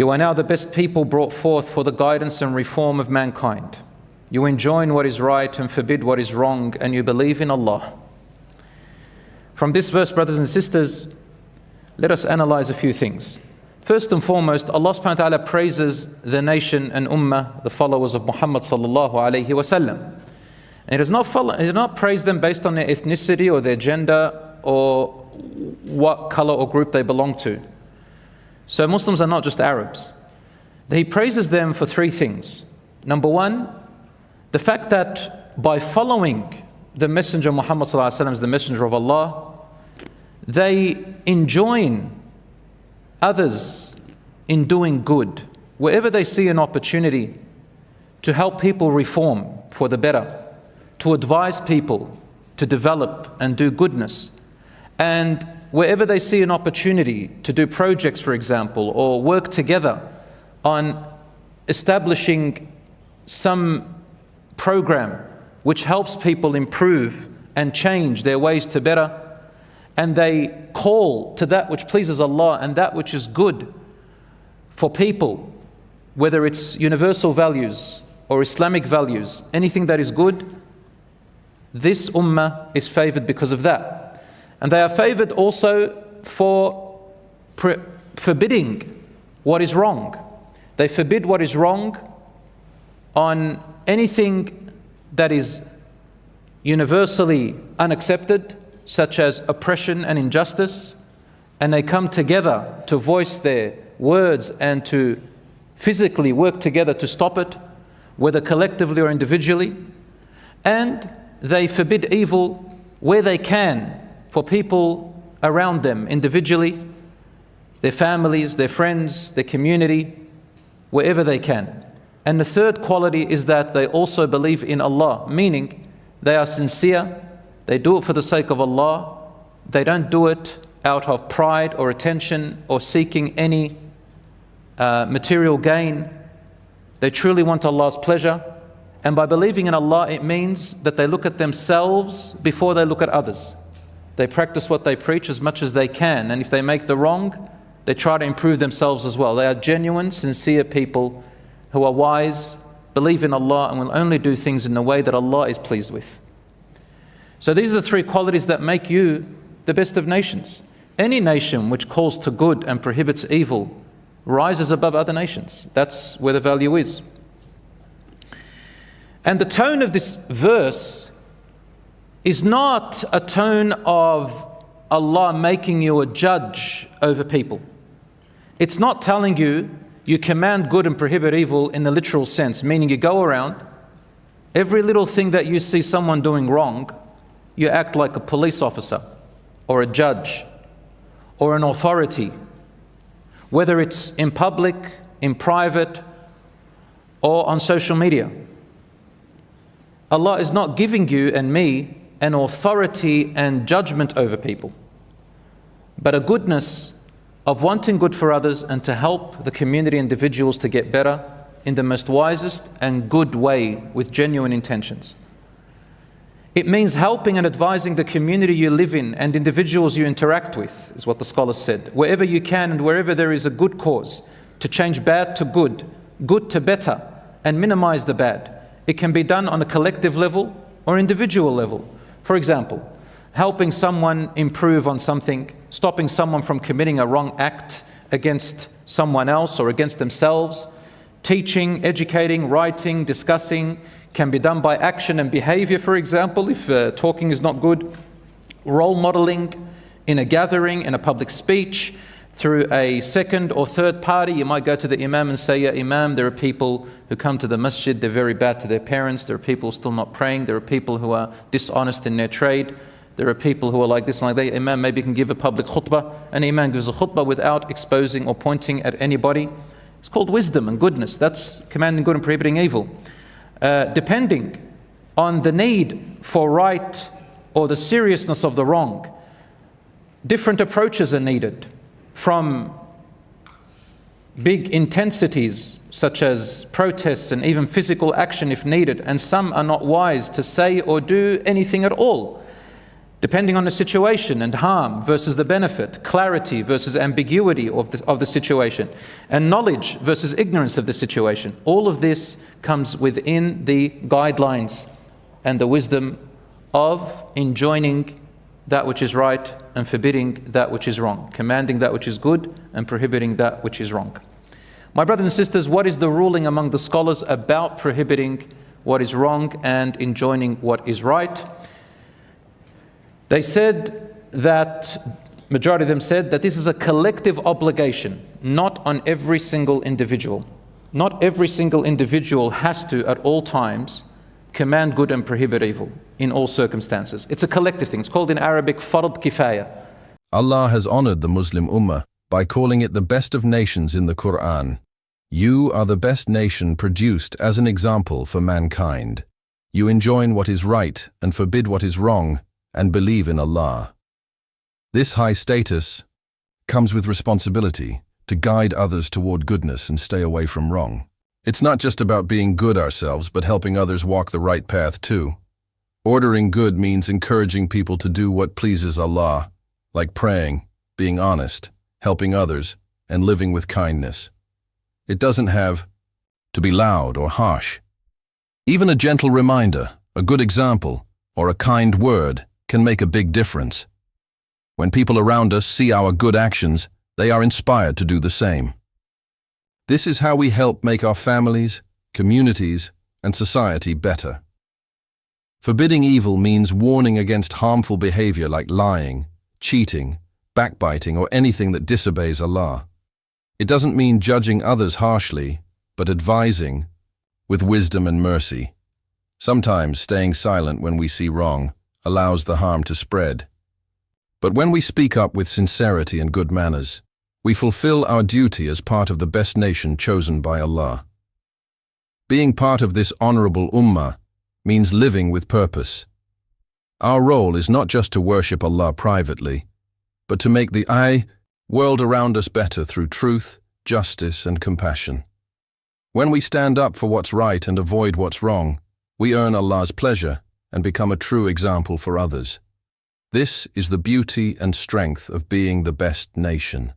You are now the best people brought forth for the guidance and reform of mankind. You enjoin what is right and forbid what is wrong, and you believe in Allah. From this verse, brothers and sisters, let us analyze a few things. First and foremost, Allah subhanahu wa ta'ala praises the nation and ummah, the followers of Muhammad sallallahu alayhi wa sallam. And He does not praise them based on their ethnicity or their gender or what color or group they belong to. So Muslims are not just Arabs. He praises them for three things. Number one, the fact that by following the Messenger Muhammad sallallahu alaihi wasallam as the Messenger of Allah, they enjoin others in doing good. Wherever they see an opportunity to help people reform for the better, to advise people to develop and do goodness, and wherever they see an opportunity to do projects, for example, or work together on establishing some program which helps people improve and change their ways to better, and they call to that which pleases Allah and that which is good for people, whether it's universal values or Islamic values, anything that is good, this ummah is favored because of that. And they are favored also for forbidding what is wrong. They forbid what is wrong on anything that is universally unaccepted, such as oppression and injustice, and they come together to voice their words and to physically work together to stop it, whether collectively or individually. And they forbid evil where they can for people around them, individually, their families, their friends, their community, wherever they can. And the third quality is that they also believe in Allah, meaning they are sincere, they do it for the sake of Allah, they don't do it out of pride or attention or seeking any material gain. They truly want Allah's pleasure. And by believing in Allah, it means that they look at themselves before they look at others. They practice what they preach as much as they can, and if they make the wrong, they try to improve themselves as well. They are genuine, sincere people who are wise, believe in Allah, and will only do things in the way that Allah is pleased with. So these are the three qualities that make you the best of nations. Any nation which calls to good and prohibits evil rises above other nations. That's where the value is. And the tone of this verse is not a tone of Allah making you a judge over people. It's not telling you, you command good and prohibit evil in the literal sense, meaning you go around, every little thing that you see someone doing wrong, you act like a police officer or a judge or an authority, whether it's in public, in private, or on social media. Allah is not giving you and me an authority and judgment over people, but a goodness of wanting good for others and to help the community, individuals to get better in the most wisest and good way with genuine intentions. It means helping and advising the community you live in and individuals you interact with, is what the scholars said, wherever you can and wherever there is a good cause to change bad to good, good to better, and minimize the bad. It can be done on a collective level or individual level. For example, helping someone improve on something, stopping someone from committing a wrong act against someone else or against themselves, teaching, educating, writing, discussing, can be done by action and behavior, for example, if talking is not good, role modeling in a gathering, in a public speech, through a second or third party. You might go to the Imam and say, "Ya Imam, there are people who come to the masjid, they're very bad to their parents, there are people still not praying, there are people who are dishonest in their trade, there are people who are like this and like that. Imam maybe can give a public khutbah," and Imam gives a khutbah without exposing or pointing at anybody. It's called wisdom and goodness. That's commanding good and prohibiting evil. Depending on the need for right or the seriousness of the wrong, different approaches are needed, from big intensities such as protests and even physical action if needed, and some are not wise to say or do anything at all. depending on the situation, and harm versus the benefit, clarity versus ambiguity of the situation, and knowledge versus ignorance of the situation. All of this comes within the guidelines and the wisdom of enjoining that which is right and forbidding that which is wrong, commanding that which is good and prohibiting that which is wrong. My brothers and sisters, what is the ruling among the scholars about prohibiting what is wrong and enjoining what is right? They said that, majority of them said that this is a collective obligation, not on every single individual. Not every single individual has to, at all times, command good and prohibit evil in all circumstances. It's a collective thing. It's called in Arabic fard kifaya. Allah has honored the Muslim Ummah by calling it the best of nations in the Quran. You are the best nation produced as an example for mankind. You enjoin what is right and forbid what is wrong, and believe in Allah. This high status comes with responsibility to guide others toward goodness and stay away from wrong. It's not just about being good ourselves, but helping others walk the right path too. Ordering good means encouraging people to do what pleases Allah, like praying, being honest, helping others, and living with kindness. It doesn't have to be loud or harsh. Even a gentle reminder, a good example, or a kind word can make a big difference. When people around us see our good actions, they are inspired to do the same. This is how we help make our families, communities, and society better. Forbidding evil means warning against harmful behavior like lying, cheating, backbiting, or anything that disobeys Allah. It doesn't mean judging others harshly, but advising with wisdom and mercy. Sometimes staying silent when we see wrong allows the harm to spread. But when we speak up with sincerity and good manners, we fulfill our duty as part of the best nation chosen by Allah. Being part of this honorable ummah means living with purpose. Our role is not just to worship Allah privately, but to make the world around us better through truth, justice, and compassion. When we stand up for what's right and avoid what's wrong, we earn Allah's pleasure and become a true example for others. This is the beauty and strength of being the best nation.